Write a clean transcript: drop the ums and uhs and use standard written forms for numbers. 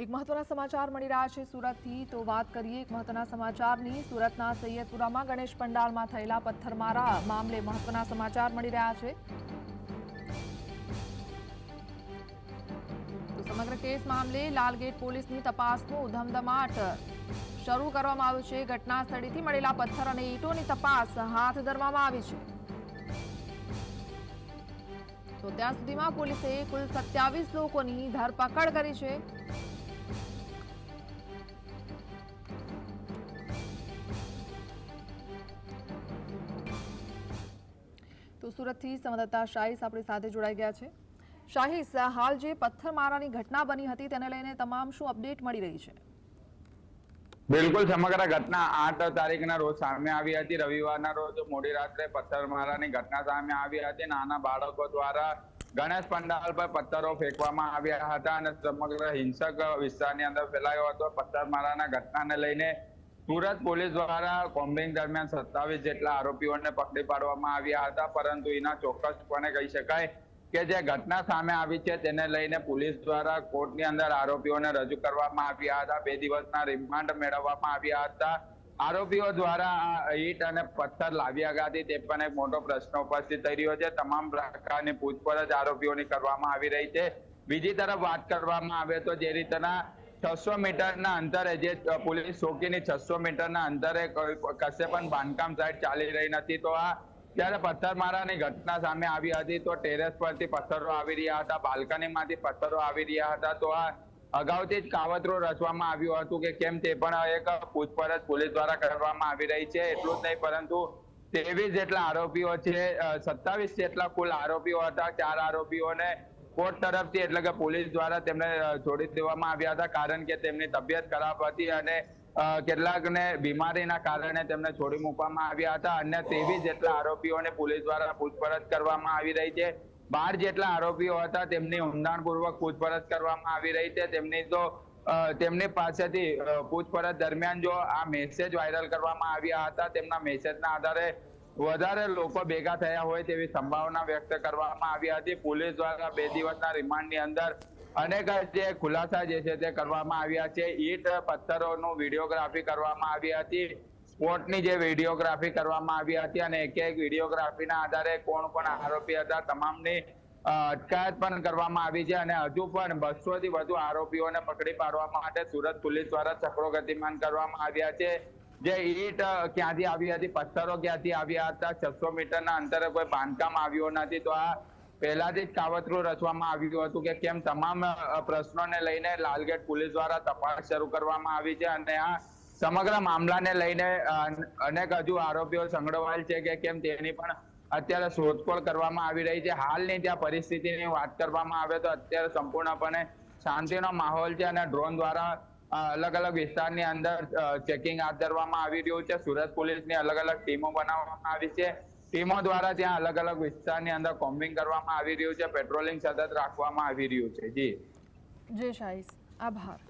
એક મહત્વના સમાચાર મળી રહ્યા છે સુરતથી, તો વાત કરીએ એક મહત્વના સમાચારની। સુરતના સૈયદપુરામાં ગણેશ પંડાલમાં થયેલા પથ્થરમારા મામલે મહત્વના સમાચાર મળી રહ્યા છે। તો સમગ્ર કેસ મામલે લાલગેટ પોલીસની તપાસનો ધમધમાટ શરૂ કરવામાં આવ્યો છે। ઘટના સ્થળેથી મળેલા પથ્થર અને ઈંટોની તપાસ હાથ ધરવામાં આવી છે। તો ત્યાં સુધીમાં પોલીસે કુલ 27 લોકોની ધરપકડ કરી છે। તો સુરતથી સંવાદદાતા શાહીસ આપણી સાથે જોડાઈ ગયા છે। શાહીસ, હાલ જે પથ્થરમારાની ઘટના બની હતી તેને લઈને તમામ શું અપડેટ મળી રહી છે? બિલકુલ, સમગ્ર ઘટના 8 તારીખના રોજ સામે આવી હતી। રવિવારના રોજ મોડી રાત્રે પથ્થરમારાની ઘટના સામે આવી હતી। નાના બાળકો દ્વારા ગણેશ પંડાલ પર પથ્થરો ફેંકવામાં આવ્યા હતા અને સમગ્ર હિંસક વિસ્તારની અંદર ફેલાયો હતો। પથ્થરમારાના ઘટનાને લઈને સુરત પોલીસ દ્વારા કોમ્બિંગ દરમિયાન 27 જેટલા આરોપીઓને પકડી પાડવામાં આવ્યા હતા, પરંતુ એના ચોક્કસપણે કહી શકાય કે જે ઘટના સામે આવી છે તેને લઈને પોલીસ દ્વારા કોર્ટની અંદર આરોપીઓને રજૂ કરવામાં આવ્યા હતા। 2 દિવસના રિમાન્ડ મેળવવામાં આવ્યા હતા। આરોપીઓ દ્વારા ઈંટ અને પથ્થર લાવ્યા ગયા હતી તે પણ એક મોટો પ્રશ્ન ઉપસ્થિત થઈ રહ્યો છે। તમામ પ્રકારની પૂછપરછ આરોપીઓની કરવામાં આવી રહી છે। બીજી તરફ વાત કરવામાં આવે તો જે રીતના 600 મીટરના અંતરે જે પોલીસ ચોકીની 600 મીટરના અંતરે કશે પણ બાંધકામ સાઇટ ચાલી રહી નથી, તો આ ત્યારે પથ્થરમારાની ઘટના સામે આવી હતી। તો ટેરેસ પરથી પથ્થરો આવી રહ્યા હતા, બાલ્કનીમાંથી પથ્થરો આવી રહ્યા હતા। તો આ અગાઉથી જ કાવતરું રચવામાં આવ્યું હતું કે કેમ તે પણ એક પૂછપરછ પોલીસ દ્વારા કરવામાં આવી રહી છે। એટલું જ નહીં, પરંતુ 23 જેટલા આરોપીઓ છે, 27 જેટલા કુલ આરોપીઓ હતા। 4 આરોપીઓને કોર્ટ તરફથી એટલે કે પોલીસ દ્વારા તેમને છોડી દેવામાં આવ્યા હતા, કારણ કે તેમની તબિયત ખરાબ હતી અને કેટલાકને બીમારીના કારણે તેમને છોડી મૂકવામાં આવ્યા હતા। અન્ય 23 જેટલા આરોપીઓને પોલીસ દ્વારા પૂછપરછ કરવામાં આવી રહી છે। 12 જેટલા આરોપીઓ હતા તેમની ઊંડાણપૂર્વક પૂછપરછ કરવામાં આવી રહી છે। તેમની પાસેથી પૂછપરછ દરમિયાન જો આ મેસેજ વાયરલ કરવામાં આવ્યા હતા, તેમના મેસેજના આધારે વધારે લોકો ભેગા થયા હોય તેવી સંભાવના વ્યક્ત કરવામાં આવી હતી। પોલીસ દ્વારા 2 દિવસના રિમાન્ડની અંદર અનેક જે ખુલાસા જે છે તે કરવામાં આવ્યા છે। ઈંટ પથ્થરોનું વિડીયોગ્રાફી કરવામાં આવી હતી, સ્પોટની જે વિડીયોગ્રાફી કરવામાં આવી હતી અને એક વિડીયોગ્રાફીના આધારે કોણ કોણ આરોપી હતા તમામની અટકાયત પણ કરવામાં આવી છે અને હજુ પણ 200 થી વધુ આરોપીઓને પકડી પાડવા માટે સુરત પોલીસ દ્વારા ચક્રો ગતિમાન કરવામાં આવ્યા છે। જે ઈંટ ક્યાંથી આવી હતી, પથ્થરો ક્યાંથી આવ્યા હતા, 600 મીટરના અંતરે કોઈ બાંધકામ આવ્યું નથી, તો આ પહેલાથી જ કાવતરું રચવામાં આવ્યું હતું કે કેમ તમામ પ્રશ્નોને લઈને લાલગેટ પોલીસ દ્વારા તપાસ શરૂ કરવામાં આવી છે અને આ સમગ્ર મામલાને લઈને અનેક હજુ આરોપીઓ સંડોવાયેલ છે કે કેમ તેની પણ અત્યારે શોધખોળ કરવામાં આવી રહી છે। હાલની ત્યાં પરિસ્થિતિની વાત કરવામાં આવે તો અત્યારે સંપૂર્ણપણે શાંતિનો માહોલ છે અને ડ્રોન દ્વારા અલગ અલગ વિસ્તારની અંદર ચેકિંગ હાથ ધરવામાં આવી રહ્યું છે। સુરત પોલીસની અલગ અલગ ટીમો બનાવવામાં આવી છે। ટીમો દ્વારા ત્યાં અલગ અલગ વિસ્તારની અંદર કોમ્બિંગ કરવામાં આવી રહ્યું છે, પેટ્રોલિંગ સતત રાખવામાં આવી રહ્યું છે। જી જય શાહીસ, આભાર।